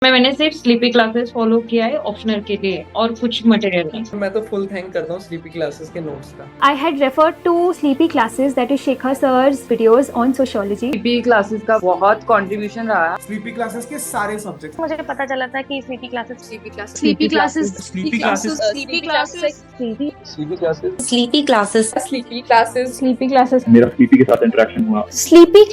मैंने सिर्फ sleepy classes follow किया है ऑप्शनल के लिए और कुछ मटेरियल नहीं। मैं तो फुल थैंक करता हूँ स्लीपी क्लासेस के नोट्स का। I had referred to Sleepy Classes, that is Shekhar sir's videos on sociology. Sleepy classes का बहुत कंट्रीब्यूशन रहा। स्लीपी क्लासेस के सारे सब्जेक्ट्स मुझे पता चला था कि स्लीपी क्लासेस स्लीपी क्लासेस मेरा स्लीपी के साथ इंटरेक्शन हुआ। Sleepy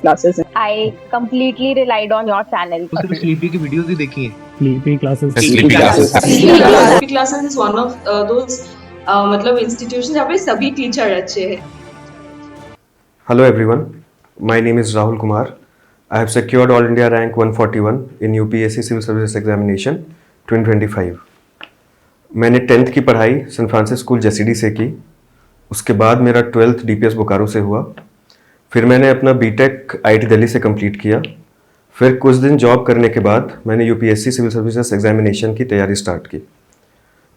classes I completely relied on your channel. सिर्फ स्लीपी की वीडियोस ही देखी हैं। Sleepy classes sleepy classes is one of those मतलब इंस्टीट्यूशन जहाँ पे सभी टीचर अच्छे हैं। Hello everyone, my name is Rahul Kumar. I have secured All India rank 141 in UPSC Civil Services Examination 2025. मैंने 10th की पढ़ाई सेंट फ्रांसिस स्कूल जेसीडी से की। उसके बाद मेरा 12th डीपीएस बोकारो से हुआ। फिर मैंने अपना बीटेक आईटी दिल्ली से कंप्लीट किया। फिर कुछ दिन जॉब करने के बाद मैंने यूपीएससी सिविल सर्विसेज एग्जामिनेशन की तैयारी स्टार्ट की।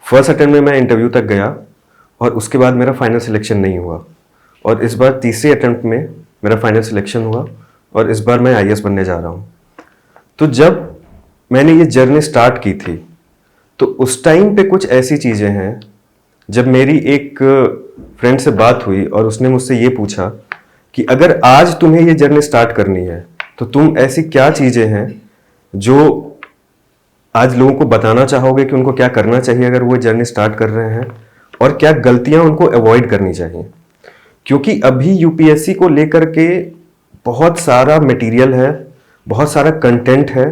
फर्स्ट अटेम्प्ट में मैं इंटरव्यू तक गया और उसके बाद मेरा फाइनल सिलेक्शन नहीं हुआ, और इस बार तीसरे अटेम्प्ट में मेरा फाइनल सिलेक्शन हुआ और इस बार मैं आईएएस बनने जा रहा हूँ। तो जब मैंने ये जर्नी स्टार्ट की थी तो उस टाइम पे कुछ ऐसी चीज़ें हैं, जब मेरी एक फ्रेंड से बात हुई और उसने मुझसे ये पूछा कि अगर आज तुम्हें ये जर्नी स्टार्ट करनी है तो तुम ऐसी क्या चीज़ें हैं जो आज लोगों को बताना चाहोगे कि उनको क्या करना चाहिए अगर वो जर्नी स्टार्ट कर रहे हैं, और क्या गलतियां उनको अवॉइड करनी चाहिए। क्योंकि अभी यूपीएससी को लेकर के बहुत सारा मटेरियल है, बहुत सारा कंटेंट है,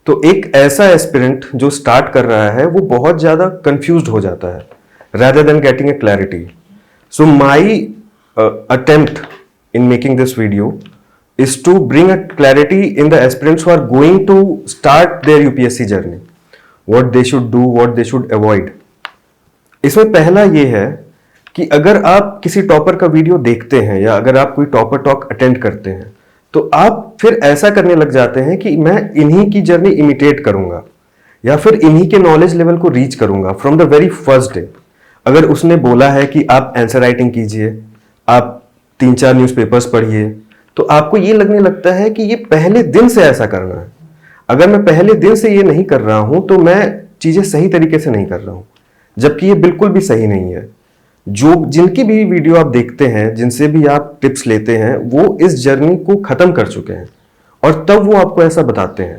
तो एक ऐसा एस्पिरेंट जो स्टार्ट कर रहा है वो बहुत ज़्यादा कंफ्यूज्ड हो जाता है rather than getting a clarity. So my attempt in making this video is to bring a clarity in the aspirants who are going to start their UPSC journey. What they should do, what they should avoid. इसमें पहला ये है कि अगर आप किसी topper का video देखते हैं या अगर आप कोई टॉपर टॉक अटेंड करते हैं तो आप फिर ऐसा करने लग जाते हैं कि मैं इन्हीं की जर्नी इमिटेट करूंगा या फिर इन्हीं के नॉलेज लेवल को रीच करूंगा from the very first day. अगर उसने बोला है कि आप आंसर राइटिंग कीजिए, आप 3-4 न्यूज़पेपर्स पढ़िए, तो आपको ये लगने लगता है कि ये पहले दिन से ऐसा करना है। अगर मैं पहले दिन से ये नहीं कर रहा हूं तो मैं चीज़ें सही तरीके से नहीं कर रहा हूं, जबकि ये बिल्कुल भी सही नहीं है। जो जिनकी भी वीडियो आप देखते हैं, जिनसे भी आप टिप्स लेते हैं, वो इस जर्नी को ख़त्म कर चुके हैं और तब वो आपको ऐसा बताते हैं।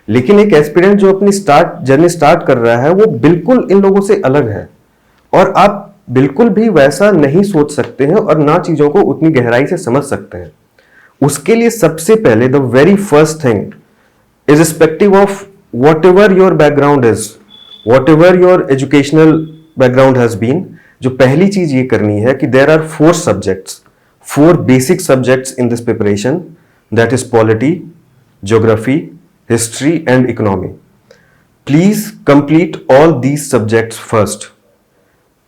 लेकिन एक एस्पिरेंट जो अपनी जर्नी स्टार्ट कर रहा है वो बिल्कुल इन लोगों से अलग है, और आप बिल्कुल भी वैसा नहीं सोच सकते हैं और ना चीज़ों को उतनी गहराई से समझ सकते हैं। उसके लिए सबसे पहले the very first thing irrespective of whatever your background is, whatever your educational background has been, जो पहली चीज ये करनी है कि there are 4 subjects, 4 basic subjects in this preparation, that is polity, geography, history and economy. Please complete all these subjects first.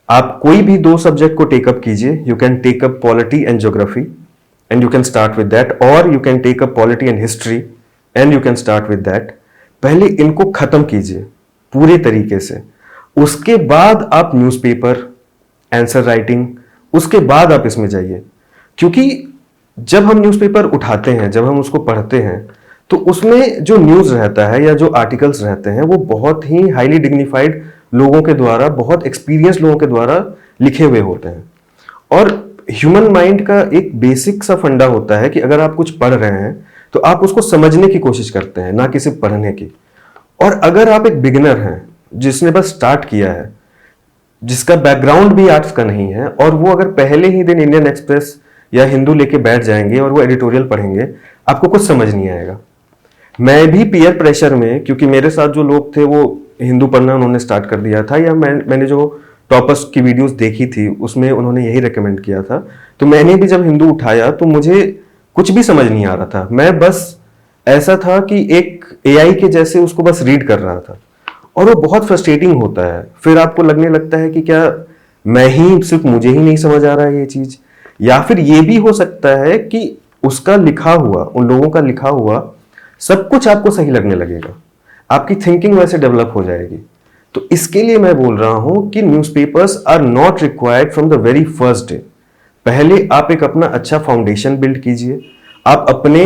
आप कोई भी 2 सब्जेक्ट को टेकअप कीजिए। You can take up polity and geography and you can start with that, or you can take up polity and history and you can start with that. पहले इनको खत्म कीजिए पूरे तरीके से, उसके बाद आप न्यूज़पेपर, आंसर राइटिंग, उसके बाद आप इसमें जाइए। क्योंकि जब हम न्यूज़पेपर उठाते हैं, जब हम उसको पढ़ते हैं, तो उसमें जो न्यूज़ रहता है या जो आर्टिकल्स रहते हैं वो बहुत ही हाईली डिग्निफाइड लोगों के द्वारा, बहुत एक्सपीरियंस लोगों के द्वारा लिखे हुए होते हैं। और ह्यूमन माइंड का एक बेसिक सा फंडा होता है कि अगर आप कुछ पढ़ रहे हैं तो आप उसको समझने की कोशिश करते हैं, ना कि सिर्फ पढ़ने की। और अगर आप एक बिगिनर हैं जिसने बस स्टार्ट किया है, जिसका बैकग्राउंड भी आर्ट्स का नहीं है, और वो अगर पहले ही दिन इंडियन एक्सप्रेस या हिंदू लेके बैठ जाएंगे और वो एडिटोरियल पढ़ेंगे, आपको कुछ समझ नहीं आएगा। मैं भी पीयर प्रेशर में, क्योंकि मेरे साथ जो लोग थे वो हिंदू पढ़ना उन्होंने स्टार्ट कर दिया था, या मैंने जो टॉपर्स की वीडियोस देखी थी उसमें उन्होंने यही रेकमेंड किया था, तो मैंने भी जब हिंदू उठाया तो मुझे कुछ भी समझ नहीं आ रहा था। मैं बस ऐसा था कि एक एआई के जैसे उसको बस रीड कर रहा था, और वो बहुत फ्रस्ट्रेटिंग होता है। फिर आपको लगने लगता है कि क्या मैं ही, सिर्फ मुझे ही नहीं समझ आ रहा है ये चीज़, या फिर ये भी हो सकता है कि उसका लिखा हुआ, उन लोगों का लिखा हुआ सब कुछ आपको सही लगने लगेगा, आपकी थिंकिंग वैसे डेवलप हो जाएगी। तो इसके लिए मैं बोल रहा हूं कि newspapers are not required from the very first day. पहले आप एक अपना अच्छा फाउंडेशन बिल्ड कीजिए, आप अपने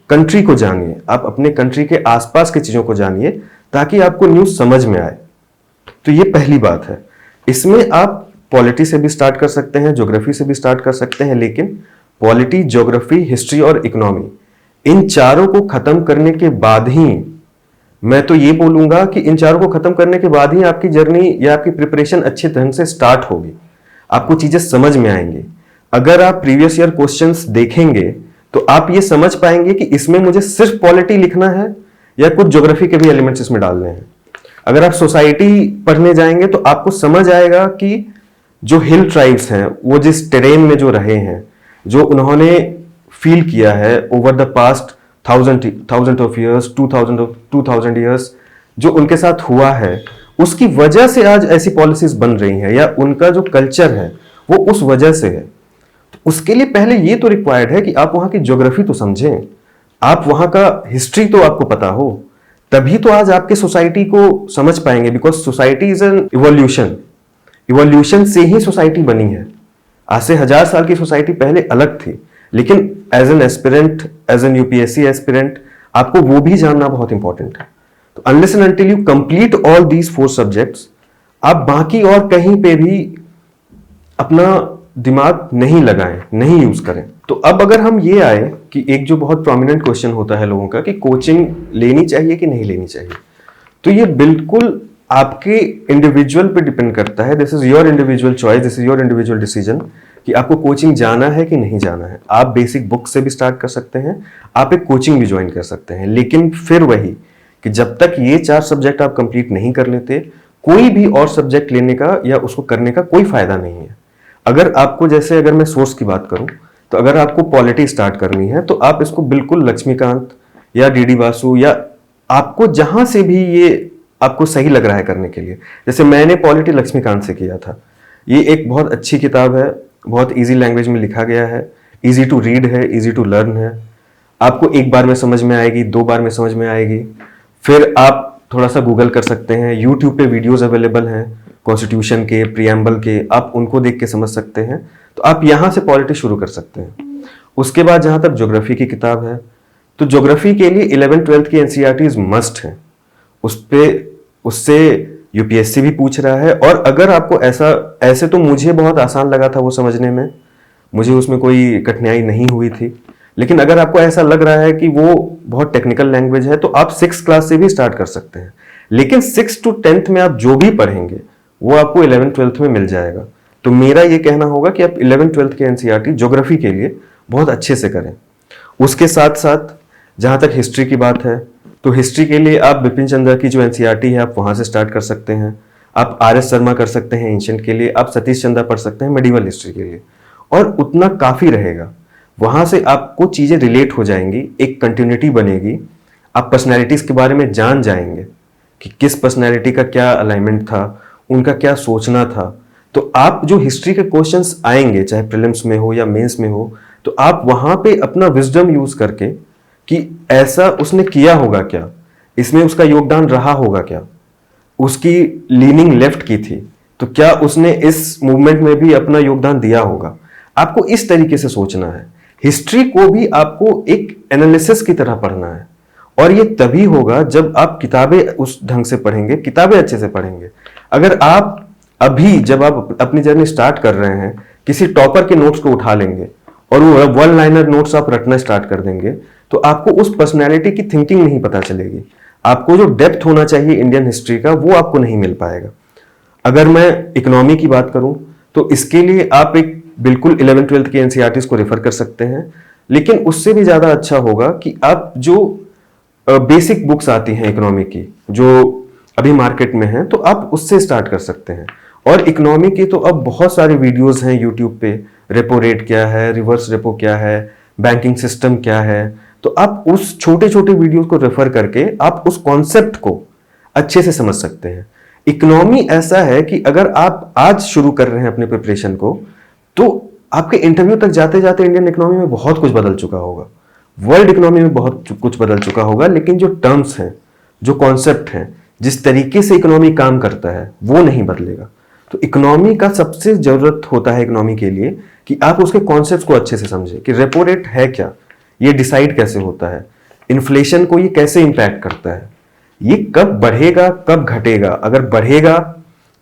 कंट्री को जानिए, आप अपने कंट्री के आसपास की चीजों को जानिए ताकि आपको न्यूज समझ में आए। तो ये पहली बात है। इसमें आप पॉलिटी से भी स्टार्ट कर सकते हैं, ज्योग्राफी से भी स्टार्ट कर सकते हैं, लेकिन पॉलिटी, ज्योग्राफी, हिस्ट्री और इकोनॉमी, इन चारों को खत्म करने के बाद ही, मैं तो ये बोलूंगा कि इन चारों को खत्म करने के बाद ही आपकी जर्नी या आपकी प्रिपरेशन अच्छे ढंग से स्टार्ट होगी, आपको चीजें समझ में आएंगी। अगर आप प्रीवियस ईयर क्वेश्चंस देखेंगे तो आप ये समझ पाएंगे कि इसमें मुझे सिर्फ पॉलिटी लिखना है या कुछ ज्योग्राफी के भी एलिमेंट्स इसमें डालने हैं। अगर आप सोसाइटी पढ़ने जाएंगे तो आपको समझ आएगा कि जो हिल ट्राइब्स हैं वो जिस टेरेन में जो रहे हैं, जो उन्होंने फील किया है over the past thousand of years, 2000 years, जो उनके साथ हुआ है, उसकी वजह से आज ऐसी पॉलिसीज बन रही हैं, या उनका जो कल्चर है वो उस वजह से है। तो उसके लिए पहले ये तो रिक्वायर्ड है कि आप वहां की ज्योग्राफी तो समझें, आप वहां का हिस्ट्री तो आपको पता हो, तभी तो आज आपके सोसाइटी को समझ पाएंगे। Because society is an evolution से ही सोसाइटी बनी है। आज से 1000 साल की सोसाइटी पहले अलग थी, लेकिन as an aspirant, as an UPSC aspirant, आपको वो भी जानना बहुत इंपॉर्टेंट है। तो unless and until you complete all these 4 subjects, आप बाकी और कहीं पे भी अपना दिमाग नहीं लगाएं, नहीं यूज करें। तो अब अगर हम ये आए कि एक जो बहुत प्रोमिनेंट क्वेश्चन होता है लोगों का कि कोचिंग लेनी चाहिए कि नहीं लेनी चाहिए, तो ये बिल्कुल आपके इंडिविजुअल पे डिपेंड करता है। This is your individual choice, this is your individual decision कि आपको कोचिंग जाना है कि नहीं जाना है। आप बेसिक बुक से भी स्टार्ट कर सकते हैं, आप एक कोचिंग भी ज्वाइन कर सकते हैं, लेकिन फिर वही कि जब तक ये 4 सब्जेक्ट आप कंप्लीट नहीं कर लेते, कोई भी और सब्जेक्ट लेने का या उसको करने का कोई फायदा नहीं है। अगर आपको, जैसे अगर मैं सोर्स की बात करूं, तो अगर आपको पॉलिटी स्टार्ट करनी है तो आप इसको बिल्कुल लक्ष्मीकांत या डीडी बासु या आपको जहां से भी ये आपको सही लग रहा है करने के लिए, जैसे मैंने पॉलिटी लक्ष्मीकांत से किया था। ये एक बहुत अच्छी किताब है, बहुत इजी लैंग्वेज में लिखा गया है, इजी टू रीड है, इजी टू लर्न है। आपको एक बार में समझ में आएगी, 2 बार में समझ में आएगी। फिर आप थोड़ा सा गूगल कर सकते हैं, यूट्यूब पे वीडियोस अवेलेबल हैं कॉन्स्टिट्यूशन के, प्रियम्बल के, आप उनको देख के समझ सकते हैं। तो आप यहां से पॉलिटी शुरू कर सकते हैं। उसके बाद जहां तक ज्योग्राफी की किताब है, तो ज्योग्राफी के लिए 11th-12th की एनसीईआरटीज मस्ट है। उससे यूपीएससी भी पूछ रहा है। और अगर आपको ऐसे तो मुझे बहुत आसान लगा था वो समझने में, मुझे उसमें कोई कठिनाई नहीं हुई थी, लेकिन अगर आपको ऐसा लग रहा है कि वो बहुत टेक्निकल लैंग्वेज है तो आप 6th क्लास से भी स्टार्ट कर सकते हैं। लेकिन 6th to 10th में आप जो भी पढ़ेंगे वो आपको 11th-12th में मिल जाएगा। तो मेरा ये कहना होगा कि आप 11th-12th के एनसीईआरटी ज्योग्राफी के लिए बहुत अच्छे से करें। उसके साथ साथ जहां तक हिस्ट्री की बात है, तो हिस्ट्री के लिए आप बिपिन चंद्र की जो एनसीईआरटी है आप वहां से स्टार्ट कर सकते हैं। आप आर.एस. शर्मा कर सकते हैं एंशिएंट के लिए, आप सतीश चंद्र पढ़ सकते हैं मेडिवल हिस्ट्री के लिए, और उतना काफी रहेगा। वहां से आपको चीजें रिलेट हो जाएंगी, एक कंटिन्यूटी बनेगी, आप पर्सनैलिटीज के बारे में जान जाएंगे कि किस पर्सनैलिटी का क्या अलाइनमेंट था, उनका क्या सोचना था। तो आप जो हिस्ट्री के क्वेश्चंस आएंगे, चाहे प्रीलिम्स में हो या मेंस में हो, तो आप वहां पे अपना विजडम यूज करके कि ऐसा उसने किया होगा क्या, इसमें उसका योगदान रहा होगा क्या, उसकी लीनिंग लेफ्ट की थी तो क्या उसने इस मूवमेंट में भी अपना योगदान दिया होगा। आपको इस तरीके से सोचना है। हिस्ट्री को भी आपको एक एनालिसिस की तरह पढ़ना है, और ये तभी होगा जब आप किताबें उस ढंग से पढ़ेंगे, किताबें अच्छे से पढ़ेंगे। अगर आप अभी जब आप अपनी जर्नी स्टार्ट कर रहे हैं किसी टॉपर के नोट्स को उठा लेंगे और वो 1 लाइनर नोट्स आप रटना स्टार्ट कर देंगे, तो आपको उस पर्सनैलिटी की थिंकिंग नहीं पता चलेगी। आपको जो डेप्थ होना चाहिए इंडियन हिस्ट्री का वो आपको नहीं मिल पाएगा। अगर मैं इकोनॉमी की बात करूं तो इसके लिए आप एक बिल्कुल 11th-12th के एनसीईआरटीज को रेफर कर सकते हैं, लेकिन उससे भी ज्यादा अच्छा होगा कि आप जो बेसिक बुक्स आती हैं इकोनॉमी की जो अभी मार्केट में हैं, तो आप उससे स्टार्ट कर सकते हैं। और इकोनॉमी की तो अब बहुत सारे वीडियोस हैं यूट्यूब पे, रेपो रेट क्या है, रिवर्स रेपो क्या है, बैंकिंग सिस्टम क्या है, तो आप उस छोटे छोटे वीडियोस को रेफर करके आप उस कॉन्सेप्ट को अच्छे से समझ सकते हैं। इकोनॉमी ऐसा है कि अगर आप आज शुरू कर रहे हैं अपने प्रिपरेशन को, तो आपके इंटरव्यू तक जाते जाते इंडियन इकोनॉमी में बहुत कुछ बदल चुका होगा, वर्ल्ड इकोनॉमी में बहुत कुछ बदल चुका होगा, लेकिन जो टर्म्स हैं, जो कॉन्सेप्ट हैं, जिस तरीके से इकोनॉमी काम करता है वो नहीं बदलेगा। तो इकोनॉमी का सबसे जरूरत होता है इकोनॉमी के लिए कि आप उसके कॉन्सेप्ट्स को अच्छे से समझें कि रेपो रेट है क्या, ये डिसाइड कैसे होता है, इन्फ्लेशन को ये कैसे इंपैक्ट करता है, ये कब बढ़ेगा कब घटेगा, अगर बढ़ेगा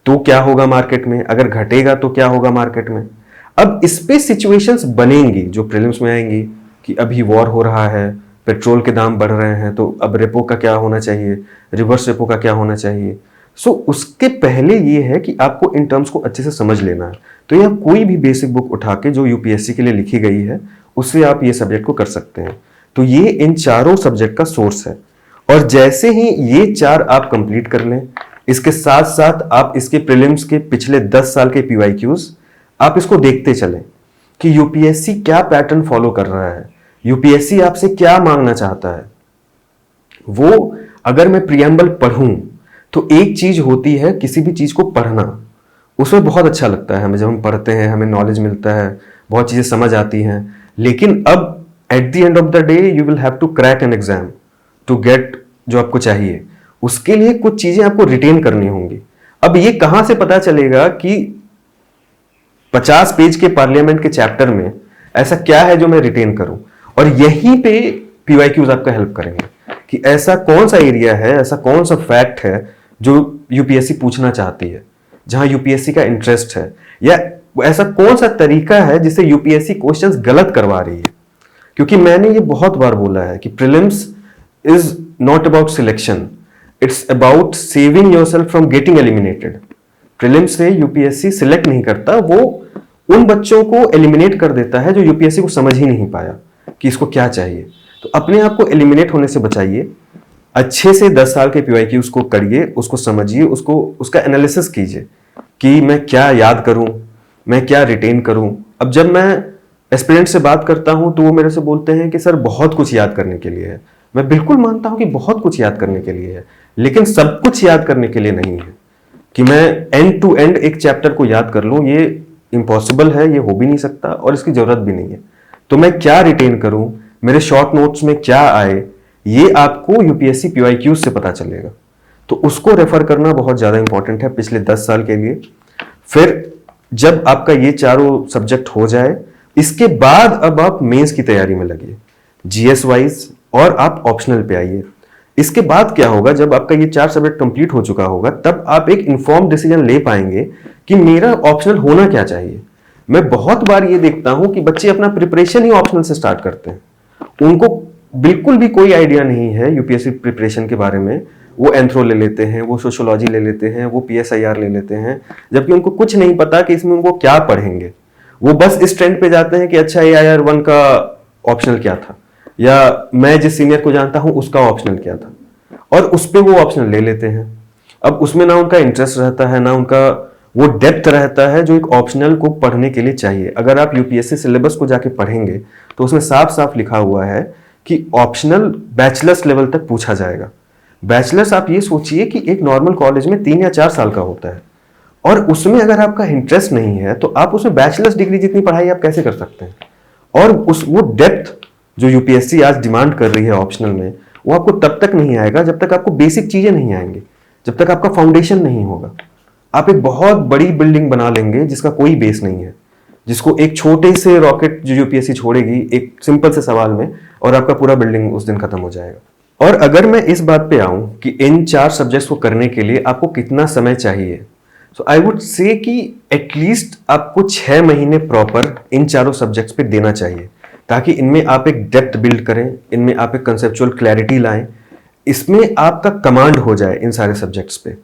तो क्या होगा मार्केट में, अगर घटेगा तो क्या होगा मार्केट में। अब इस पे सिचुएशंस बनेंगी जो प्रीलिम्स में आएंगी कि अभी वॉर हो रहा है, पेट्रोल के दाम बढ़ रहे हैं, तो अब रेपो का क्या होना चाहिए, रिवर्स रेपो का क्या होना चाहिए। सो उसके पहले ये है कि आपको इन टर्म्स को अच्छे से समझ लेना है। तो यह कोई भी बेसिक बुक उठा के जो यूपीएससी के लिए लिखी गई है उससे आप ये सब्जेक्ट को कर सकते हैं। तो ये इन चारों सब्जेक्ट का सोर्स है, और जैसे ही ये 4 आप कंप्लीट कर लें, इसके साथ साथ आप इसके प्रीलिम्स के पिछले 10 साल के पीवाईक्यूज आप इसको देखते चलें कि यूपीएससी क्या पैटर्न फॉलो कर रहा है, यूपीएससी आपसे क्या मांगना चाहता है। वो अगर मैं प्रियम्बल पढ़ूं तो एक चीज होती है किसी भी चीज को पढ़ना, उसमें बहुत अच्छा लगता है हमें, जब हम पढ़ते हैं हमें नॉलेज मिलता है, बहुत चीजें समझ आती हैं। लेकिन अब at the end of the day you will have to crack an exam to get जो आपको चाहिए। उसके लिए कुछ चीजें आपको रिटेन करनी होंगी। अब ये कहां से पता चलेगा कि 50 पेज के पार्लियामेंट के चैप्टर में ऐसा क्या है जो मैं रिटेन करूं, और यहीं पे पीवाईक्यूज आपका हेल्प करेंगे कि ऐसा कौन सा एरिया है, ऐसा कौन सा फैक्ट है जो यूपीएससी पूछना चाहती है, जहां यूपीएससी का इंटरेस्ट है, या ऐसा कौन सा तरीका है जिससे यूपीएससी क्वेश्चंस गलत करवा रही है। क्योंकि मैंने ये बहुत बार बोला है कि prelims is not about selection, it's about saving yourself from getting eliminated. Prelims से यूपीएससी सिलेक्ट नहीं करता, वो उन बच्चों को एलिमिनेट कर देता है जो यूपीएससी को समझ ही नहीं पाया कि इसको क्या चाहिए। तो अपने आप को एलिमिनेट होने से बचाइए, अच्छे से 10 साल के पीवाईक्यूज को करिए, उसको समझिए, उसको उसका एनालिसिस कीजिए कि मैं क्या याद करूं, मैं क्या रिटेन करूं। अब जब मैं एस्पिरेंट से बात करता हूं तो वो मेरे से बोलते हैं कि सर बहुत कुछ याद करने के लिए है। मैं बिल्कुल मानता हूं कि बहुत कुछ याद करने के लिए है, लेकिन सब कुछ याद करने के लिए नहीं है कि मैं एंड टू एंड एक चैप्टर को याद कर लूं। ये इम्पॉसिबल है, ये हो भी नहीं सकता और इसकी जरूरत भी नहीं है। तो मैं क्या रिटेन करूं, मेरे शॉर्ट नोट्स में क्या आए, ये आपको यूपीएससी पीवाईक्यूज से पता चलेगा। तो उसको रेफर करना बहुत ज्यादा इंपॉर्टेंट है पिछले 10 साल के लिए। फिर जब आपका ये चारों सब्जेक्ट हो जाए, इसके बाद अब आप मेंस की तैयारी में लगिए जीएस वाइज, और आप ऑप्शनल पे आइए। इसके बाद क्या होगा, जब आपका ये 4 सब्जेक्ट कंप्लीट हो चुका होगा, तब आप एक इन्फॉर्म डिसीजन ले पाएंगे कि मेरा ऑप्शनल होना क्या चाहिए। मैं बहुत बार ये देखता हूं कि बच्चे अपना प्रिपरेशन ही ऑप्शनल से स्टार्ट करते हैं, उनको बिल्कुल भी कोई आइडिया नहीं है यूपीएससी प्रिपरेशन के बारे में। वो एंथ्रो ले लेते हैं, वो सोशियोलॉजी ले लेते हैं, वो पीएसआईआर ले लेते हैं, जबकि उनको कुछ नहीं पता कि इसमें उनको क्या पढ़ेंगे। वो बस इस ट्रेंड पे जाते हैं कि अच्छा AIR 1 का ऑप्शनल क्या था, या मैं जिस सीनियर को जानता हूं उसका ऑप्शनल क्या था, और उस पे वो ऑप्शनल ले लेते हैं। अब उसमें ना उनका इंटरेस्ट रहता है, ना उनका वो डेप्थ रहता है जो एक ऑप्शनल को पढ़ने के लिए चाहिए। अगर आप यूपीएससी सिलेबस को जाके पढ़ेंगे तो उसमें साफ साफ लिखा हुआ है कि ऑप्शनल बैचलर्स लेवल तक पूछा जाएगा। बैचलर्स आप ये सोचिए कि एक नॉर्मल कॉलेज में 3 या 4 साल का होता है, और उसमें अगर आपका इंटरेस्ट नहीं है तो आप उसमें बैचलर्स डिग्री जितनी पढ़ाई आप कैसे कर सकते हैं। और वो डेप्थ जो यूपीएससी आज डिमांड कर रही है ऑप्शनल में, वो आपको तब तक नहीं आएगा जब तक आपको बेसिक चीजें नहीं आएंगी, जब तक आपका फाउंडेशन नहीं होगा। आप एक बहुत बड़ी बिल्डिंग बना लेंगे जिसका कोई बेस नहीं है, जिसको एक छोटे से रॉकेट जो यूपीएससी छोड़ेगी एक सिंपल से सवाल में, और आपका पूरा बिल्डिंग उस दिन खत्म हो जाएगा। और अगर मैं इस बात पे आऊं कि इन 4 सब्जेक्ट्स को करने के लिए आपको कितना समय चाहिए, सो आई वुड से कि एटलीस्ट आपको 6 महीने प्रॉपर इन चारों सब्जेक्ट्स पे देना चाहिए, ताकि इनमें आप एक डेप्थ बिल्ड करें, इनमें आप एक कंसेप्चुअल क्लैरिटी लाएं, इसमें आपका कमांड हो जाए इन सारे सब्जेक्ट्स पे।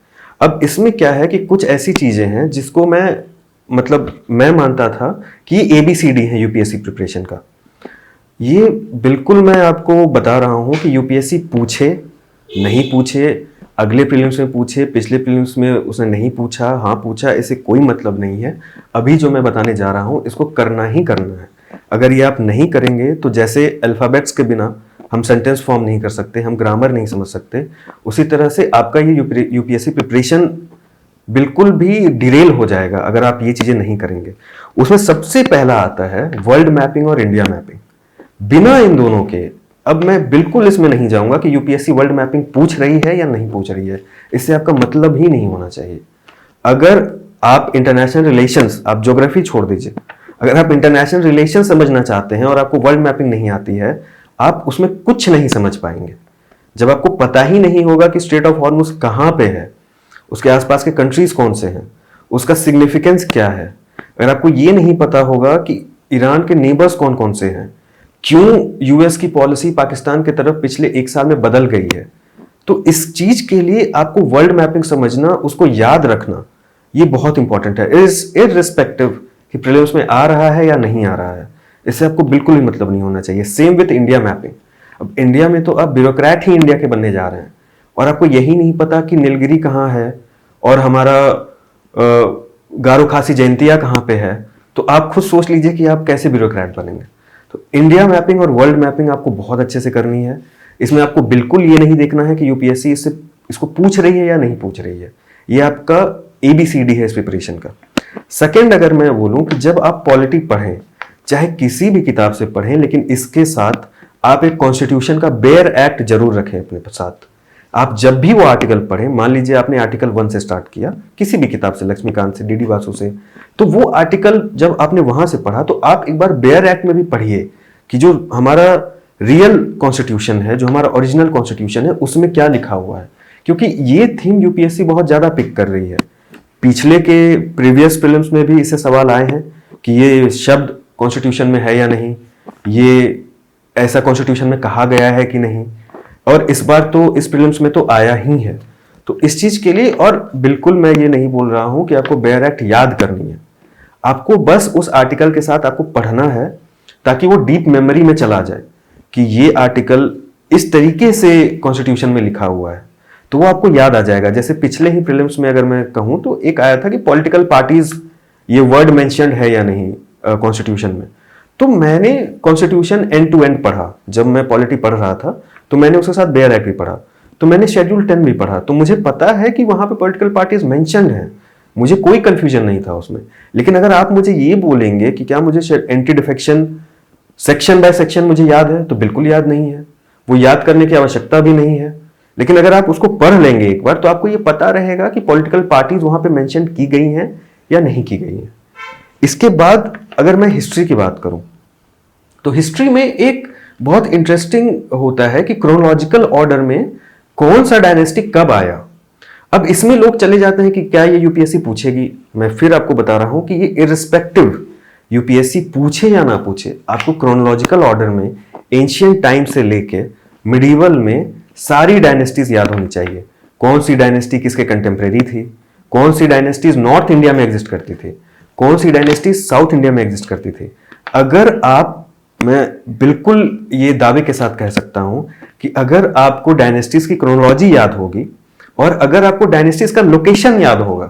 अब इसमें क्या है कि कुछ ऐसी चीजें हैं जिसको मैं मानता था कि ये ABCD है यूपीएससी प्रिपरेशन का। ये बिल्कुल मैं आपको बता रहा हूं कि यूपीएससी पूछे नहीं पूछे, अगले प्रीलिम्स में पूछे, पिछले प्रीलिम्स में उसने नहीं पूछा, हाँ पूछा, इससे कोई मतलब नहीं है। अभी जो मैं बताने जा रहा हूं इसको करना ही करना है। अगर ये आप नहीं करेंगे तो जैसे अल्फाबेट्स के बिना हम सेंटेंस फॉर्म नहीं कर सकते, हम ग्रामर नहीं समझ सकते, उसी तरह से आपका ये यूपीएससी प्रिपरेशन बिल्कुल भी डिरेल हो जाएगा अगर आप ये चीजें नहीं करेंगे। उसमें सबसे पहला आता है वर्ल्ड मैपिंग और इंडिया मैपिंग। बिना इन दोनों के अब मैं बिल्कुल इसमें नहीं जाऊंगा कि यूपीएससी वर्ल्ड मैपिंग पूछ रही है या नहीं पूछ रही है, इससे आपका मतलब ही नहीं होना चाहिए। अगर आप इंटरनेशनल रिलेशंस, आप ज्योग्राफी छोड़ दीजिए, अगर आप इंटरनेशनल रिलेशन समझना चाहते हैं और आपको वर्ल्ड मैपिंग नहीं आती है, आप उसमें कुछ नहीं समझ पाएंगे। जब आपको पता ही नहीं होगा कि स्ट्रेट ऑफ हॉर्मुज कहाँ पे है, उसके आसपास के कंट्रीज कौन से हैं, उसका सिग्निफिकेंस क्या है, अगर आपको ये नहीं पता होगा कि ईरान के नेबर्स कौन कौन से हैं, क्यों यूएस की पॉलिसी पाकिस्तान की तरफ पिछले 1 साल में बदल गई है, तो इस चीज के लिए आपको वर्ल्ड मैपिंग समझना, उसको याद रखना, ये बहुत इंपॉर्टेंट है। इररिस्पेक्टिव कि प्रीलिम्स में आ रहा है या नहीं आ रहा है, इससे आपको बिल्कुल भी मतलब नहीं होना चाहिए। Same with India mapping. अब इंडिया में तो आप ब्यूरोक्रेट ही इंडिया के बनने जा रहे हैं और आपको यही नहीं पता कि नीलगिरी कहाँ है और हमारा गारो खासी जयंतिया कहाँ पे है, तो आप खुद सोच लीजिए कि आप कैसे ब्यूरोक्रेट बनेंगे। तो इंडिया मैपिंग और वर्ल्ड मैपिंग आपको बहुत अच्छे से करनी है। इसमें आपको बिल्कुल ये नहीं देखना है कि यूपीएससी इसको पूछ रही है या नहीं पूछ रही है, ये आपका ABCD है इस प्रिपरेशन का। सेकेंड, अगर मैं बोलूं कि जब आप पॉलिटी पढ़ें, चाहे किसी भी किताब से पढ़ें, लेकिन इसके साथ आप एक कॉन्स्टिट्यूशन का बेयर एक्ट जरूर रखें अपने साथ। आप जब भी वो आर्टिकल पढ़ें, मान लीजिए आपने आर्टिकल 1 से स्टार्ट किया किसी भी किताब से, लक्ष्मीकांत से, DD वासु से, तो वो आर्टिकल जब आपने वहां से पढ़ा तो आप एक बार बेयर एक्ट में भी पढ़िए कि जो हमारा रियल कॉन्स्टिट्यूशन है, जो हमारा ओरिजिनल कॉन्स्टिट्यूशन है, उसमें क्या लिखा हुआ है। क्योंकि ये थीम यूपीएससी बहुत ज्यादा पिक कर रही है। पिछले के प्रीवियस प्रीलिम्स में भी इससे सवाल आए हैं कि ये शब्द कॉन्स्टिट्यूशन में है या नहीं, ये ऐसा कॉन्स्टिट्यूशन में कहा गया है कि नहीं, और इस बार तो इस प्रीलिम्स में तो आया ही है। तो इस चीज के लिए, और बिल्कुल मैं ये नहीं बोल रहा हूं कि आपको बेयर एक्ट याद करनी है, आपको बस उस आर्टिकल के साथ आपको पढ़ना है ताकि वो डीप मेमोरी में चला जाए कि ये आर्टिकल इस तरीके से कॉन्स्टिट्यूशन में लिखा हुआ है, तो वो आपको याद आ जाएगा। जैसे पिछले ही प्रीलिम्स में अगर मैं कहूं तो एक आया था कि पॉलिटिकल पार्टीज, ये वर्ड मेंशन्ड है या नहीं कॉन्स्टिट्यूशन में, तो मैंने कॉन्स्टिट्यूशन एंड टू एंड पढ़ा। जब मैं पॉलिटी पढ़ रहा था तो मैंने उसके साथ बेयर एक्ट भी पढ़ा, तो मैंने शेड्यूल 10 भी पढ़ा, तो मुझे पता है कि वहां पे पॉलिटिकल पार्टीज मेंशन्ड है, मुझे कोई कंफ्यूजन नहीं था उसमें। लेकिन अगर आप मुझे ये बोलेंगे कि क्या मुझे anti defection section by section मुझे याद है, तो बिल्कुल याद नहीं है, वो याद करने की आवश्यकता भी नहीं है। लेकिन अगर आप उसको पढ़ लेंगे एक बार, तो आपको ये पता रहेगा कि पॉलिटिकल पार्टीज वहां पे मेंशन की गई हैं या नहीं की गई हैं। इसके बाद अगर मैं हिस्ट्री की बात करूं, तो हिस्ट्री में एक बहुत इंटरेस्टिंग होता है कि क्रोनोलॉजिकल ऑर्डर में कौन सा डायनेस्टी कब आया। अब इसमें लोग चले जाते हैं कि क्या ये यूपीएससी पूछेगी। मैं फिर आपको बता रहा हूं कि ये इररिस्पेक्टिव यूपीएससी पूछे या ना पूछे, आपको क्रोनोलॉजिकल ऑर्डर में एंशियंट टाइम से लेके मिडीवल में सारी डायनेस्टीज याद होनी चाहिए। कौन सी डायनेस्टी किसके कंटेम्प्रेरी थी, कौन सी डायनेस्टीज नॉर्थ इंडिया में एग्जिस्ट करती थी, कौन सी डायनेस्टीज साउथ इंडिया में एग्जिस्ट करती थी। अगर आप, मैं बिल्कुल ये दावे के साथ कह सकता हूं कि अगर आपको डायनेस्टीज की क्रोनोलॉजी याद होगी और अगर आपको डायनेस्टीज का लोकेशन याद होगा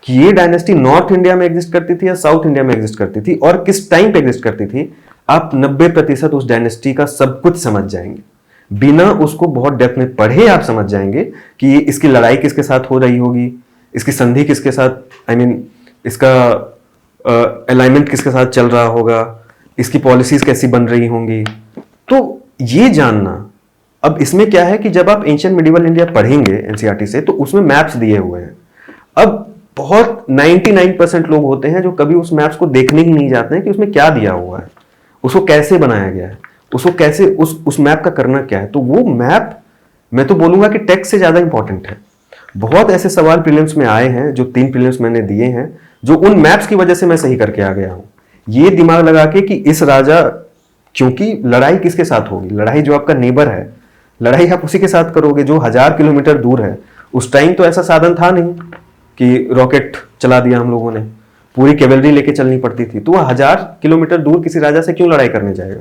कि ये डायनेस्टी नॉर्थ इंडिया में एग्जिस्ट करती थी या साउथ इंडिया में एग्जिस्ट करती थी और किस टाइम पे एग्जिस्ट करती थी, आप 90% उस डायनेस्टी का सब कुछ समझ जाएंगे। बिना उसको बहुत डेप्थ में पढ़े आप समझ जाएंगे कि ये इसकी लड़ाई किसके साथ हो रही होगी, इसकी संधि किसके साथ, इसका अलाइनमेंट किसके साथ चल रहा होगा, इसकी पॉलिसीज कैसी बन रही होंगी। तो ये जानना, अब इसमें क्या है कि जब आप एंशिएंट मिडिवल इंडिया पढ़ेंगे एनसीईआरटी से, तो उसमें मैप्स दिए हुए हैं। अब बहुत 99% लोग होते हैं जो कभी उस मैप्स को देखने ही नहीं जाते हैं कि उसमें क्या दिया हुआ है, उसको कैसे बनाया गया है, उसको कैसे उस मैप का करना क्या है। तो वो मैप, मैं तो बोलूंगा कि टेक्स्ट से ज्यादा इंपॉर्टेंट है। बहुत ऐसे सवाल प्रीलिम्स में आए हैं, जो 3 प्रीलिम्स मैंने दिए हैं, जो उन मैप्स की वजह से मैं सही करके आ गया हूं। ये दिमाग लगा के कि इस राजा, क्योंकि लड़ाई किसके साथ होगी, लड़ाई जो आपका नेबर है, लड़ाई आप उसी के साथ करोगे जो 1000 किलोमीटर दूर है। उस टाइम तो ऐसा साधन था नहीं कि रॉकेट चला दिया हम लोगों ने, पूरी कैवेलरी लेके चलनी पड़ती थी। तो वह 1000 किलोमीटर दूर किसी राजा से क्यों लड़ाई करने जाएगा।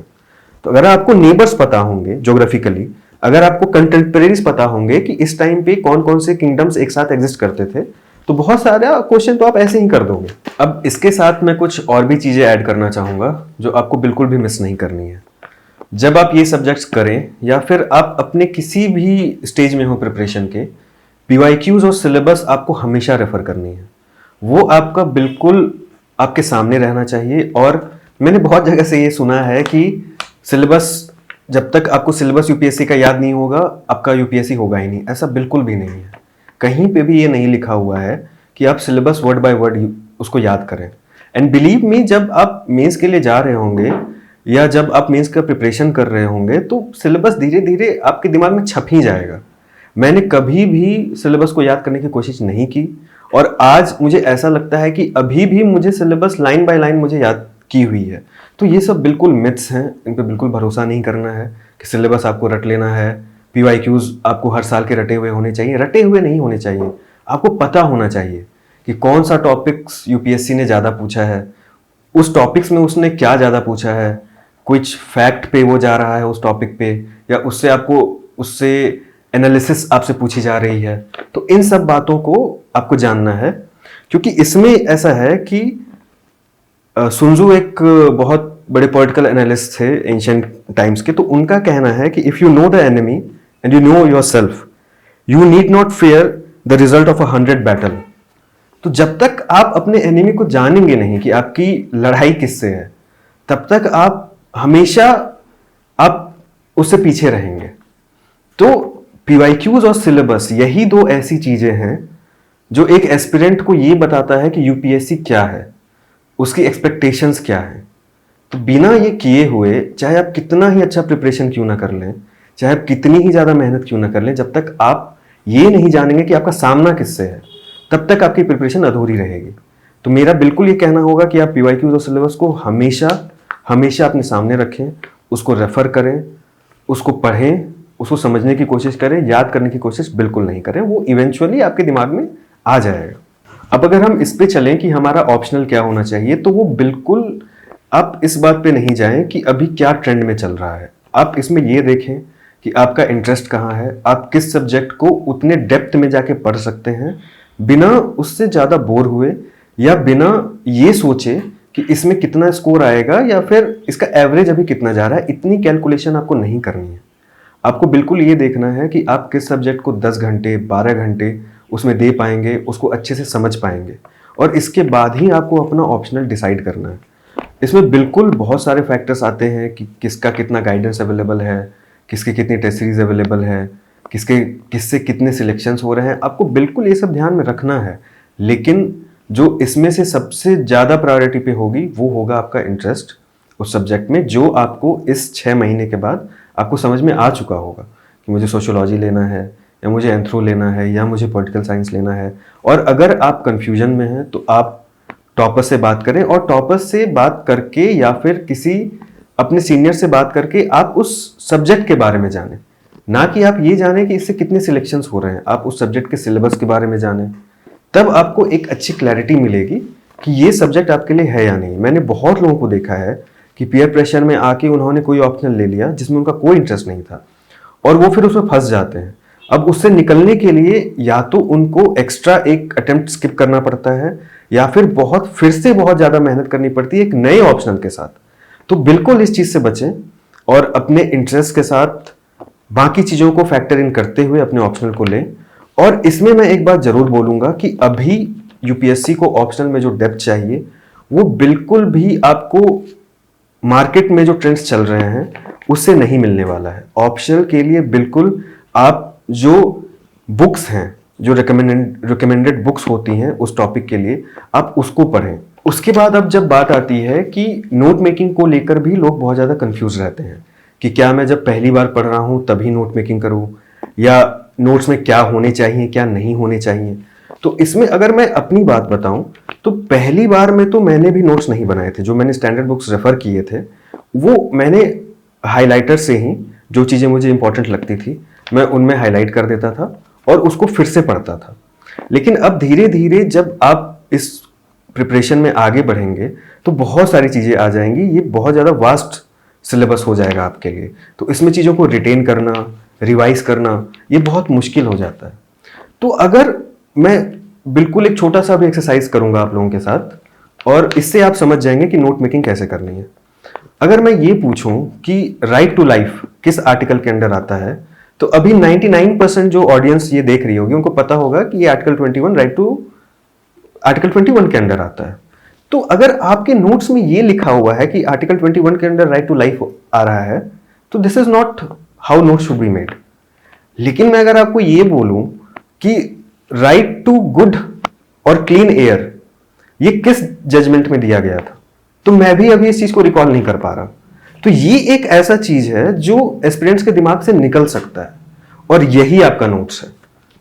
तो अगर आपको नेबर्स पता होंगे ज्योग्राफिकली, अगर आपको कंटेम्परेरीज पता होंगे कि इस टाइम पे कौन कौन से किंगडम्स एक साथ एग्जिस्ट करते थे, तो बहुत सारा क्वेश्चन तो आप ऐसे ही कर दोगे। अब इसके साथ मैं कुछ और भी चीजें ऐड करना चाहूंगा जो आपको बिल्कुल भी मिस नहीं करनी है। जब आप ये सब्जेक्ट्स करें या फिर आप अपने किसी भी स्टेज में हो प्रिपरेशन के, पीवाईक्यूज और सिलेबस आपको हमेशा रेफर करनी है। वो आपका बिल्कुल आपके सामने रहना चाहिए। और मैंने बहुत जगह से ये सुना है कि सिलेबस, जब तक आपको सिलेबस यूपीएससी का याद नहीं होगा, आपका यूपीएससी होगा ही नहीं। ऐसा बिल्कुल भी नहीं है, कहीं पे भी ये नहीं लिखा हुआ है कि आप सिलेबस वर्ड बाय वर्ड उसको याद करें। एंड बिलीव मी, जब आप मेंस के लिए जा रहे होंगे, या जब आप मेंस का प्रिपरेशन कर रहे होंगे तो सिलेबस धीरे धीरे आपके दिमाग में छप ही जाएगा। मैंने कभी भी सिलेबस को याद करने की कोशिश नहीं की और आज मुझे ऐसा लगता है कि अभी भी मुझे सिलेबस लाइन बाय लाइन मुझे याद की हुई है। तो ये सब बिल्कुल मिथ्स हैं, इन पे बिल्कुल भरोसा नहीं करना है कि सिलेबस आपको रट लेना है, PYQs आपको हर साल के रटे हुए होने चाहिए। रटे हुए नहीं होने चाहिए, आपको पता होना चाहिए कि कौन सा टॉपिक्स यूपीएससी ने ज़्यादा पूछा है, उस टॉपिक्स में उसने क्या ज़्यादा पूछा है, कुछ फैक्ट पे वो जा रहा है उस टॉपिक पे, या उससे एनालिसिस आपसे पूछी जा रही है। तो इन सब बातों को आपको जानना है, क्योंकि इसमें ऐसा है कि सुनजू एक बहुत बड़े पॉलिटिकल एनालिस्ट थे एंशिएंट टाइम्स के। तो उनका कहना है कि if you know the enemy and you know yourself, you need not fear the result of 100 battle. तो जब तक आप अपने एनिमी को जानेंगे नहीं कि आपकी लड़ाई किससे है, तब तक आप उससे पीछे रहेंगे। तो PYQs और सिलेबस यही दो ऐसी चीजें हैं जो एक एस्पिरेंट को ये बताता है कि यूपीएससी क्या है, उसकी एक्सपेक्टेशंस क्या है। तो बिना ये किए हुए, चाहे आप कितना ही अच्छा प्रिपरेशन क्यों ना कर लें, चाहे आप कितनी ही ज़्यादा मेहनत क्यों ना कर लें, जब तक आप ये नहीं जानेंगे कि आपका सामना किससे है, तब तक आपकी प्रिपरेशन अधूरी रहेगी। तो मेरा बिल्कुल ये कहना होगा कि आप PYQs और सिलेबस को हमेशा अपने सामने रखें, उसको रेफर करें, उसको पढ़ें, उसको समझने की कोशिश करें, याद करने की कोशिश बिल्कुल नहीं करें। वो इवेंचुअली आपके दिमाग में आ जाएगा। अब अगर हम इस पे चलें कि हमारा ऑप्शनल क्या होना चाहिए, तो वो बिल्कुल आप इस बात पे नहीं जाएं कि अभी क्या ट्रेंड में चल रहा है। आप इसमें ये देखें कि आपका इंटरेस्ट कहाँ है, आप किस सब्जेक्ट को उतने डेप्थ में जाके पढ़ सकते हैं बिना उससे ज़्यादा बोर हुए, या बिना ये सोचे कि इसमें कितना स्कोर आएगा या फिर इसका एवरेज अभी कितना जा रहा है। इतनी कैलकुलेशन आपको नहीं करनी है। आपको बिल्कुल ये देखना है कि आप किस सब्जेक्ट को 10 घंटे 12 घंटे उसमें दे पाएंगे, उसको अच्छे से समझ पाएंगे, और इसके बाद ही आपको अपना ऑप्शनल डिसाइड करना है। इसमें बिल्कुल बहुत सारे फैक्टर्स आते हैं कि किसका कितना गाइडेंस अवेलेबल है, किसकी कितनी टेस्ट सीरीज अवेलेबल है, किससे कितने सिलेक्शंस हो रहे हैं। आपको बिल्कुल ये सब ध्यान में रखना है, लेकिन जो इसमें से सबसे ज़्यादा प्रायोरिटी पे होगी वो होगा आपका इंटरेस्ट उस सब्जेक्ट में, जो आपको इस 6 महीने के बाद आपको समझ में आ चुका होगा कि मुझे सोशियोलॉजी लेना है, या मुझे एंथ्रो लेना है, या मुझे पॉलिटिकल साइंस लेना है। और अगर आप कंफ्यूजन में हैं तो आप टॉपर्स से बात करें, और टॉपर्स से बात करके या फिर किसी अपने सीनियर से बात करके आप उस सब्जेक्ट के बारे में जानें, ना कि आप ये जानें कि इससे कितने सिलेक्शंस हो रहे हैं। आप उस सब्जेक्ट के सिलेबस के बारे में जानें, तब आपको एक अच्छी क्लैरिटी मिलेगी कि ये सब्जेक्ट आपके लिए है या नहीं। मैंने बहुत लोगों को देखा है कि पीयर प्रेशर में आके उन्होंने कोई ऑप्शनल ले लिया जिसमें उनका कोई इंटरेस्ट नहीं था, और वो फिर उसमें फंस जाते हैं। अब उससे निकलने के लिए या तो उनको एक्स्ट्रा एक अटेम्प्ट स्किप करना पड़ता है, या फिर फिर से बहुत ज़्यादा मेहनत करनी पड़ती है एक नए ऑप्शनल के साथ। तो बिल्कुल इस चीज़ से बचें और अपने इंटरेस्ट के साथ बाकी चीज़ों को फैक्टर इन करते हुए अपने ऑप्शनल को लें। और इसमें मैं एक बात जरूर बोलूँगा कि अभी यूपीएससी को ऑप्शनल में जो डेप्थ चाहिए वो बिल्कुल भी आपको मार्केट में जो ट्रेंड्स चल रहे हैं उससे नहीं मिलने वाला है। ऑप्शनल के लिए बिल्कुल आप जो बुक्स हैं, जो रिकमेंडेड बुक्स होती हैं उस टॉपिक के लिए, आप उसको पढ़ें। उसके बाद अब जब बात आती है कि नोट मेकिंग को लेकर भी लोग बहुत ज़्यादा कंफ्यूज रहते हैं कि क्या मैं जब पहली बार पढ़ रहा हूँ तभी नोट मेकिंग करूँ, या नोट्स में क्या होने चाहिए क्या नहीं होने चाहिए। तो इसमें अगर मैं अपनी बात बताऊं तो पहली बार में तो मैंने भी नोट्स नहीं बनाए थे। जो मैंने स्टैंडर्ड बुक्स रेफर किए थे वो मैंने हाइलाइटर से ही जो चीज़ें मुझे इंपॉर्टेंट लगती थी मैं उनमें हाईलाइट कर देता था और उसको फिर से पढ़ता था। लेकिन अब धीरे धीरे जब आप इस प्रिपरेशन में आगे बढ़ेंगे तो बहुत सारी चीज़ें आ जाएंगी। ये बहुत ज़्यादा वास्ट सिलेबस हो जाएगा आपके लिए, तो इसमें चीज़ों को रिटेन करना, रिवाइज करना ये बहुत मुश्किल हो जाता है। तो अगर मैं बिल्कुल एक छोटा सा भी एक्सरसाइज करूंगा आप लोगों के साथ और इससे आप समझ जाएंगे कि नोट मेकिंग कैसे करनी है। अगर मैं ये पूछूं कि राइट टू लाइफ किस आर्टिकल के अंडर आता है, तो अभी 99% जो ऑडियंस ये देख रही होगी उनको पता होगा कि ये आर्टिकल 21 के अंडर आता है। तो अगर आपके नोट्स में ये लिखा हुआ है कि आर्टिकल 21 के अंडर राइट टू लाइफ आ रहा है, तो this is not how note should be made. लेकिन मैं अगर आपको ये बोलूं कि राइट टू गुड और क्लीन एयर ये किस जजमेंट में दिया गया था, तो मैं भी अभी इस चीज को रिकॉल नहीं कर पा रहा। तो ये एक ऐसा चीज है जो एस्पिरेंट्स के दिमाग से निकल सकता है, और यही आपका नोट्स है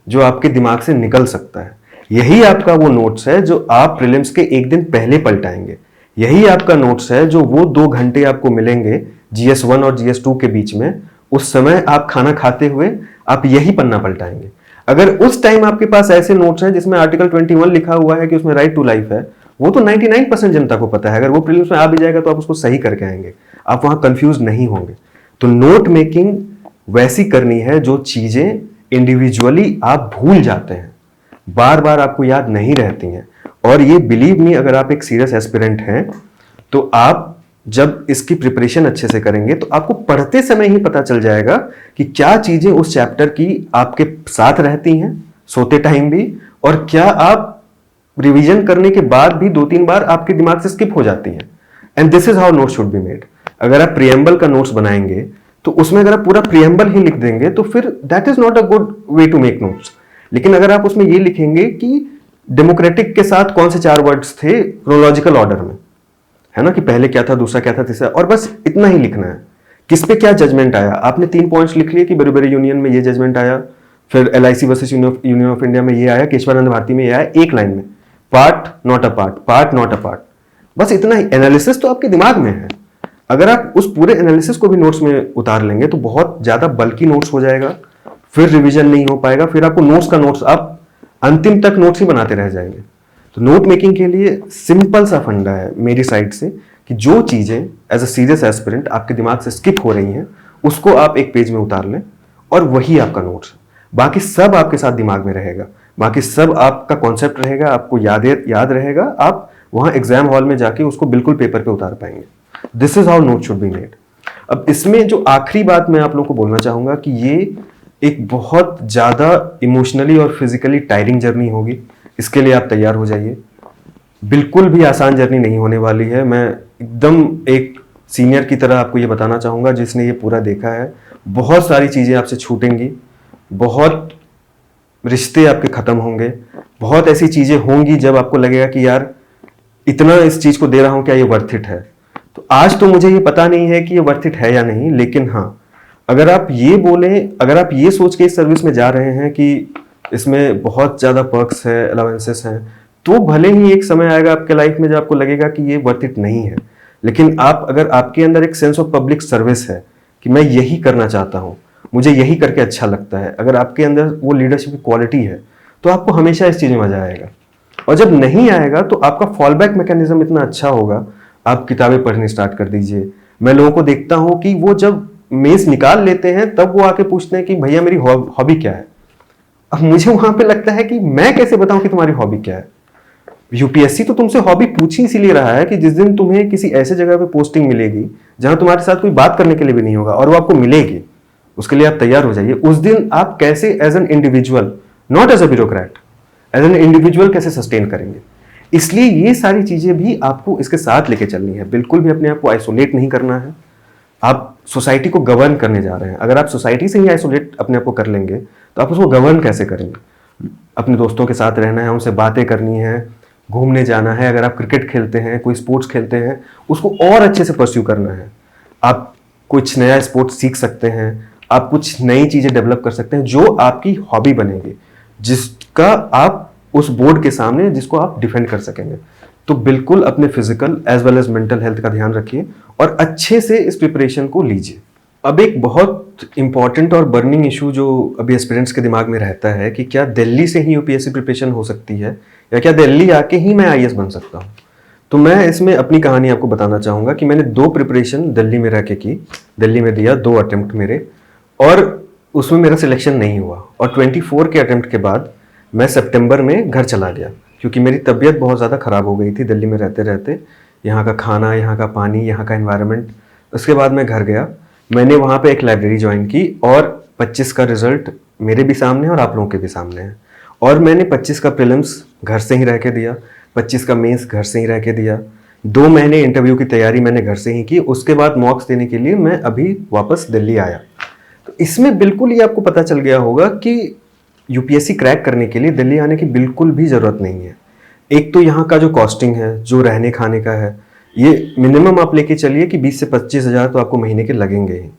जो आपके दिमाग से निकल सकता है। यही आपका वो नोट्स है जो आप प्रीलिम्स के एक दिन पहले पलटाएंगे। यही आपका नोट्स है जो वो 2 घंटे आपको मिलेंगे GS1 और GS2 के बीच में, उस समय आप खाना खाते हुए आप यही पन्ना पलटाएंगे। अगर उस टाइम आपके पास ऐसे नोट्स हैं जिसमें आर्टिकल 21 लिखा हुआ है कि उसमें राइट टू लाइफ है, वो तो 99% जनता को पता है। अगर वो प्रीलिम्स में आ भी जाएगा तो आप उसको सही करके आएंगे, आप वहां कंफ्यूज नहीं होंगे। तो नोट मेकिंग वैसी करनी है जो चीजें इंडिविजुअली आप भूल जाते हैं, बार बार आपको याद नहीं रहती हैं। और ये बिलीव मी, अगर आप एक सीरियस एस्पिरेंट हैं तो आप जब इसकी प्रिपरेशन अच्छे से करेंगे तो आपको पढ़ते समय ही पता चल जाएगा कि क्या चीजें उस चैप्टर की आपके साथ रहती हैं सोते टाइम भी, और क्या आप रिवीजन करने के बाद भी 2-3 बार आपके दिमाग से स्किप हो जाती हैं। And this is how notes should be made. अगर आप प्रियम्बल का नोट्स बनाएंगे तो उसमें अगर आप पूरा प्रियम्बल ही लिख देंगे तो फिर that is not a good way to make notes. लेकिन अगर आप उसमें ये लिखेंगे कि डेमोक्रेटिक के साथ कौन से 4 वर्ड्स थे क्रोनोलॉजिकल ऑर्डर में, है ना, कि पहले क्या था, दूसरा क्या था, तीसरा, और बस इतना ही लिखना है। किस पे क्या जजमेंट आया, आपने 3 पॉइंट्स लिख लिए कि बड़ी यूनियन में ये जजमेंट आया, फिर LIC versus union of India में ये आया, केशवानंद भारती में ये आया, एक लाइन में, part not a part, part not a part, बस इतना ही। एनालिसिस तो आपके दिमाग में है। अगर आप उस पूरे एनालिसिस को भी नोट्स में उतार लेंगे तो बहुत ज्यादा बल्कि नोट्स हो जाएगा, फिर रिवीजन नहीं हो पाएगा, फिर आपको नोट्स का नोट्स, आप अंतिम तक नोट्स ही बनाते रह जाएंगे। तो नोट मेकिंग के लिए सिंपल सा फंडा है मेरी साइड से कि जो चीजें एज अ सीरियस एस्पिरेंट आपके दिमाग से स्किप हो रही हैं उसको आप एक पेज में उतार लें और वही आपका नोट्स है। बाकी सब आपके साथ दिमाग में रहेगा, बाकी सब आपका कॉन्सेप्ट रहेगा, आपको याद रहेगा, आप वहां एग्जाम हॉल में जाके उसको बिल्कुल पेपर पे उतार पाएंगे। This is how note should be made. अब इसमें जो आखिरी बात मैं आप लोगों को बोलना चाहूंगा कि ये एक बहुत ज्यादा इमोशनली और फिजिकली टायरिंग जर्नी होगी, इसके लिए आप तैयार हो जाइए। बिल्कुल भी आसान जर्नी नहीं होने वाली है। मैं एकदम एक सीनियर की तरह आपको ये बताना चाहूंगा जिसने ये पूरा देखा है। बहुत सारी चीजें आपसे छूटेंगी, बहुत रिश्ते आपके खत्म होंगे, बहुत ऐसी चीजें होंगी जब आपको लगेगा कि यार इतना इस चीज को दे रहा हूं, क्या ये वर्थ इट है। तो आज तो मुझे ये पता नहीं है कि ये वर्थ इट है या नहीं, लेकिन हाँ, अगर आप ये बोलें, अगर आप ये सोच के इस सर्विस में जा रहे हैं कि इसमें बहुत ज्यादा पर्क्स है, अलाउंसेस हैं, तो भले ही एक समय आएगा आपके लाइफ में जब आपको लगेगा कि ये वर्थ इट नहीं है। लेकिन आप, अगर आपके अंदर एक सेंस ऑफ पब्लिक सर्विस है कि मैं यही करना चाहता हूँ, मुझे यही करके अच्छा लगता है, अगर आपके अंदर वो लीडरशिप की क्वालिटी है तो आपको हमेशा इस चीज में मजा आएगा। और जब नहीं आएगा तो आपका फॉल बैक मैकेनिज्म इतना अच्छा होगा, आप किताबें पढ़नी स्टार्ट कर दीजिए। मैं लोगों को देखता हूं कि वो जब मेंस निकाल लेते हैं तब वो आके पूछते हैं कि भैया मेरी हॉबी क्या है। अब मुझे वहां पे लगता है कि मैं कैसे बताऊं कि तुम्हारी हॉबी क्या है। यूपीएससी तो तुमसे हॉबी पूछ ही इसीलिए रहा है कि जिस दिन तुम्हें किसी ऐसे जगह पे पोस्टिंग मिलेगी जहां तुम्हारे साथ कोई बात करने के लिए भी नहीं होगा और वो आपको मिलेगी, उसके लिए आप तैयार हो जाइए। उस दिन आप कैसे as an individual, not as a bureaucrat, as an individual कैसे सस्टेन करेंगे। इसलिए ये सारी चीजें भी आपको इसके साथ लेके चलनी है। बिल्कुल भी अपने आप को आइसोलेट नहीं करना है। आप सोसाइटी को गवर्न करने जा रहे हैं। अगर आप सोसाइटी से ही आइसोलेट अपने आप को कर लेंगे तो आप उसको गवर्न कैसे करेंगे। अपने दोस्तों के साथ रहना है, उनसे बातें करनी है, घूमने जाना है। अगर आप क्रिकेट खेलते हैं, कोई स्पोर्ट्स खेलते हैं, उसको और अच्छे से परस्यू करना है। आप कुछ नया स्पोर्ट्स सीख सकते हैं, आप कुछ नई चीजें डेवलप कर सकते हैं जो आपकी हॉबी बनेगी, जिसका आप उस बोर्ड के सामने, जिसको आप डिफेंड कर सकेंगे। तो बिल्कुल अपने physical as well as mental health का ध्यान रखिए और अच्छे से इस प्रिपरेशन को लीजिए। अब एक बहुत इंपॉर्टेंट और बर्निंग इशू जो अभी एस्पिरेंट्स के दिमाग में रहता है कि क्या दिल्ली से ही यूपीएससी प्रिपरेशन हो सकती है या क्या दिल्ली आके ही मैं आईएएस बन सकता हूँ। तो मैं इसमें अपनी कहानी आपको बताना चाहूँगा कि मैंने 2 प्रिपरेशन दिल्ली में रह के की, दिल्ली में दिया 2 अटेम्प्ट मेरे, और उसमें मेरा सिलेक्शन नहीं हुआ। और 24 के अटेम्प्ट के बाद मैं सितंबर में घर चला गया क्योंकि मेरी तबीयत बहुत ज़्यादा ख़राब हो गई थी दिल्ली में रहते रहते। यहाँ का खाना, यहाँ का पानी, यहाँ का एनवायरनमेंट। उसके बाद मैं घर गया, मैंने वहाँ पे एक लाइब्रेरी ज्वाइन की और 25 का रिजल्ट मेरे भी सामने है और आप लोगों के भी सामने है। और मैंने 25 का प्रीलिम्स घर से ही रह के दिया, 25 का मेंस घर से ही रह के दिया। 2 महीने इंटरव्यू की तैयारी मैंने घर से ही की। उसके बाद मॉक्स देने के लिए मैं अभी वापस दिल्ली आया। तो इसमें बिल्कुल ही आपको पता चल गया होगा कि यूपीएससी क्रैक करने के लिए दिल्ली आने की बिल्कुल भी ज़रूरत नहीं है। एक तो यहाँ का जो कॉस्टिंग है, जो रहने खाने का है, ये मिनिमम आप लेके चलिए कि 20 से 25 हज़ार तो आपको महीने के लगेंगे ही।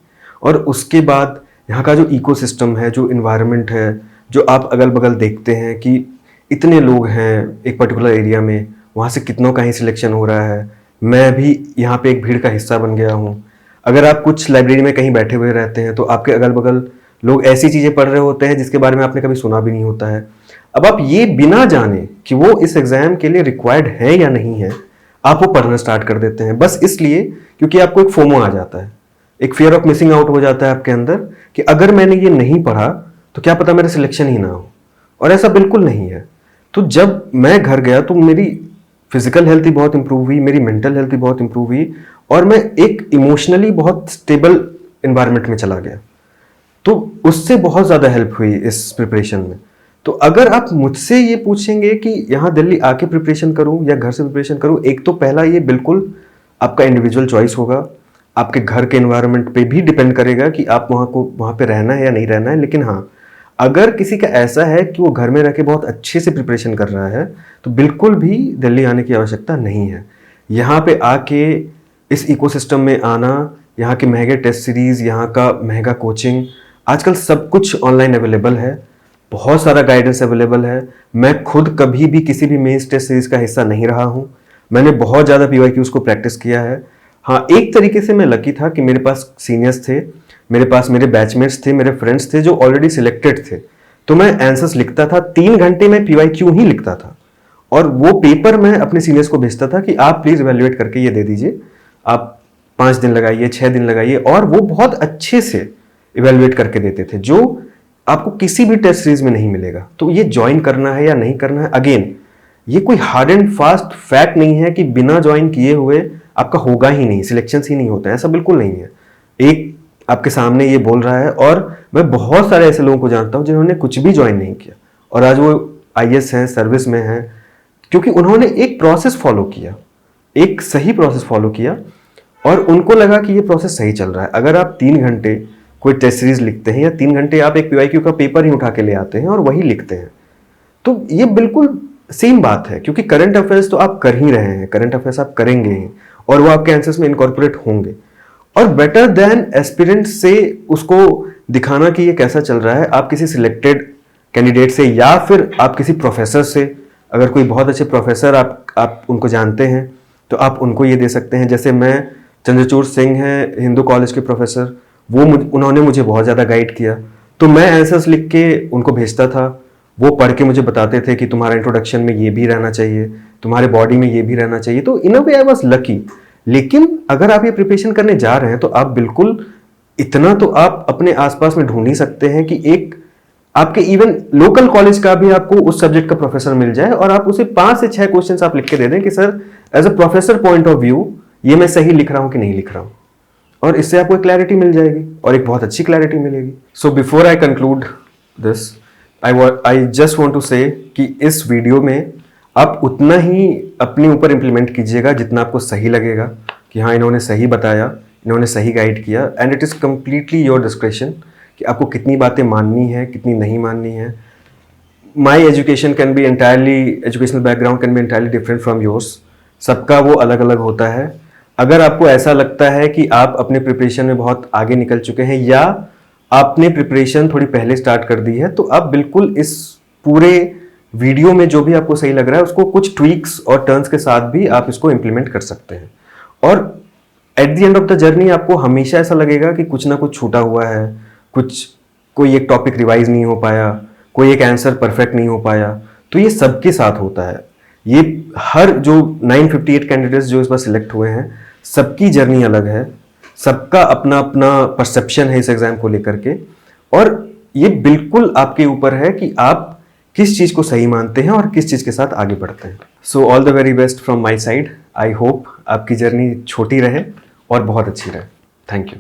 और उसके बाद यहाँ का जो इकोसिस्टम है, जो इन्वायरमेंट है, जो आप अगल बगल देखते हैं कि इतने लोग हैं एक पर्टिकुलर एरिया में, वहाँ से कितनों का ही सिलेक्शन हो रहा है। मैं भी यहाँ पे एक भीड़ का हिस्सा बन गया हूँ। अगर आप कुछ लाइब्रेरी में कहीं बैठे हुए रहते हैं तो आपके अगल बगल लोग ऐसी चीज़ें पढ़ रहे होते हैं जिसके बारे में आपने कभी सुना भी नहीं होता है। अब आप ये बिना जाने कि वो इस एग्ज़ाम के लिए रिक्वायर्ड है या नहीं है, आप वो पढ़ना स्टार्ट कर देते हैं, बस इसलिए क्योंकि आपको एक फोमो आ जाता है, एक फियर ऑफ मिसिंग आउट हो जाता है आपके अंदर कि अगर मैंने ये नहीं पढ़ा तो क्या पता मेरा सिलेक्शन ही ना हो। और ऐसा बिल्कुल नहीं है। तो जब मैं घर गया तो मेरी फिजिकल हेल्थ ही बहुत इंप्रूव हुई, मेरी मेंटल हेल्थ ही बहुत इंप्रूव हुई, और मैं एक इमोशनली बहुत स्टेबल इन्वायरमेंट में चला गया। तो उससे बहुत ज़्यादा हेल्प हुई इस प्रिपरेशन में। तो अगर आप मुझसे ये पूछेंगे कि यहाँ दिल्ली आके प्रिपरेशन करूँ या घर से प्रिपरेशन करूँ, एक तो पहला ये बिल्कुल आपका इंडिविजुअल चॉइस होगा, आपके घर के एनवायरनमेंट पे भी डिपेंड करेगा कि आप वहाँ पे रहना है या नहीं रहना है। लेकिन हाँ, अगर किसी का ऐसा है कि वो घर में रह के बहुत अच्छे से प्रिपरेशन कर रहा है तो बिल्कुल भी दिल्ली आने की आवश्यकता नहीं है। यहाँ पे आके इस इकोसिस्टम में आना, यहाँ के महंगे टेस्ट सीरीज़, यहाँ का महंगा कोचिंग, आजकल सब कुछ ऑनलाइन अवेलेबल है, बहुत सारा गाइडेंस अवेलेबल है। मैं खुद कभी भी किसी भी मेंस टेस्ट सीरीज़ का हिस्सा नहीं रहा हूँ। मैंने बहुत ज़्यादा PYQs को प्रैक्टिस किया है। हाँ, एक तरीके से मैं लकी था कि मेरे पास सीनियर्स थे, मेरे पास मेरे बैचमेट्स थे, मेरे फ्रेंड्स थे जो ऑलरेडी सिलेक्टेड थे। तो मैं आंसर्स लिखता था, 3 घंटे में PYQ ही लिखता था, और वो पेपर मैं अपने सीनियर्स को भेजता था कि आप प्लीज़ इवेल्युएट करके ये दे दीजिए। आप 5 दिन लगाइए, 6 दिन लगाइए, और वो बहुत अच्छे से इवेल्युएट करके देते थे, जो आपको किसी भी टेस्ट सीरीज में नहीं मिलेगा। तो ये ज्वाइन करना है या नहीं करना है, अगेन ये कोई हार्ड एंड फास्ट फैक्ट नहीं है कि बिना ज्वाइन किए हुए आपका होगा ही नहीं, सिलेक्शन ही नहीं होता है, ऐसा बिल्कुल नहीं है। एक आपके सामने ये बोल रहा है, और मैं बहुत सारे ऐसे लोगों को जानता हूं जिन्होंने कुछ भी ज्वाइन नहीं किया और आज वो IAS हैं, सर्विस में हैं, क्योंकि उन्होंने एक प्रोसेस फॉलो किया, एक सही प्रोसेस फॉलो किया, और उनको लगा कि ये प्रोसेस सही चल रहा है। अगर आप 3 घंटे कोई टेस्ट सीरीज लिखते हैं या 3 घंटे आप एक PYQ का पेपर ही उठा के ले आते हैं और वही लिखते हैं, तो ये बिल्कुल सेम बात है, क्योंकि करंट अफेयर्स तो आप कर ही रहे हैं, करंट अफेयर्स आप करेंगे ही, और वो आपके आंसर्स में इनकॉर्पोरेट होंगे। और बेटर देन एस्पिरेंट से उसको दिखाना कि ये कैसा चल रहा है, आप किसी सिलेक्टेड कैंडिडेट से या फिर आप किसी प्रोफेसर से, अगर कोई बहुत अच्छे प्रोफेसर आप उनको जानते हैं तो आप उनको ये दे सकते हैं। जैसे मैं चंद्रचूड़ सिंह हैं, हिंदू कॉलेज के प्रोफेसर, उन्होंने मुझे बहुत ज़्यादा गाइड किया। तो मैं आंसर्स लिख के उनको भेजता था, वो पढ़ के मुझे बताते थे कि तुम्हारा इंट्रोडक्शन में ये भी रहना चाहिए, तुम्हारे बॉडी में ये भी रहना चाहिए। तो इन अ वे आई वाज लकी। लेकिन अगर आप ये प्रिपरेशन करने जा रहे हैं तो आप बिल्कुल इतना तो आप अपने आसपास में ढूंढ ही सकते हैं कि एक आपके इवन लोकल कॉलेज का भी आपको उस सब्जेक्ट का प्रोफेसर मिल जाए, और आप उसे 5 से 6 क्वेश्चंस आप लिख के दे दें कि sir as a professor point of view ये मैं सही लिख रहा हूं कि नहीं लिख रहा हूं, और इससे आपको एक क्लैरिटी मिल जाएगी, और एक बहुत अच्छी क्लैरिटी मिलेगी। So before I conclude this, I just want to say कि इस वीडियो में आप उतना ही अपने ऊपर इम्प्लीमेंट कीजिएगा जितना आपको सही लगेगा कि हाँ इन्होंने सही बताया, इन्होंने सही गाइड किया, and it is completely your discretion कि आपको कितनी बातें माननी है, कितनी नहीं माननी है। My education can be entirely, educational background can be entirely different from yours, सबका वो अलग अलग होता है। अगर आपको ऐसा लगता है कि आप अपने प्रिपरेशन में बहुत आगे निकल चुके हैं या आपने प्रिपरेशन थोड़ी पहले स्टार्ट कर दी है, तो आप बिल्कुल इस पूरे वीडियो में जो भी आपको सही लग रहा है उसको कुछ ट्वीक्स और टर्न्स के साथ भी आप इसको इम्प्लीमेंट कर सकते हैं। और eight the end of the journey आपको हमेशा ऐसा लगेगा कि कुछ ना कुछ छूटा हुआ है, कोई एक टॉपिक रिवाइज नहीं हो पाया, कोई एक आंसर परफेक्ट नहीं हो पाया। तो ये सबके साथ होता है। ये हर जो 958 कैंडिडेट्स जो इस बार सिलेक्ट हुए हैं, सबकी जर्नी अलग है, सबका अपना अपना परसेप्शन है इस एग्जाम को लेकर के, और ये बिल्कुल आपके ऊपर है कि आप किस चीज़ को सही मानते हैं और किस चीज़ के साथ आगे बढ़ते हैं। So all the very best from my side. I hope आपकी जर्नी छोटी रहे और बहुत अच्छी रहे। Thank you.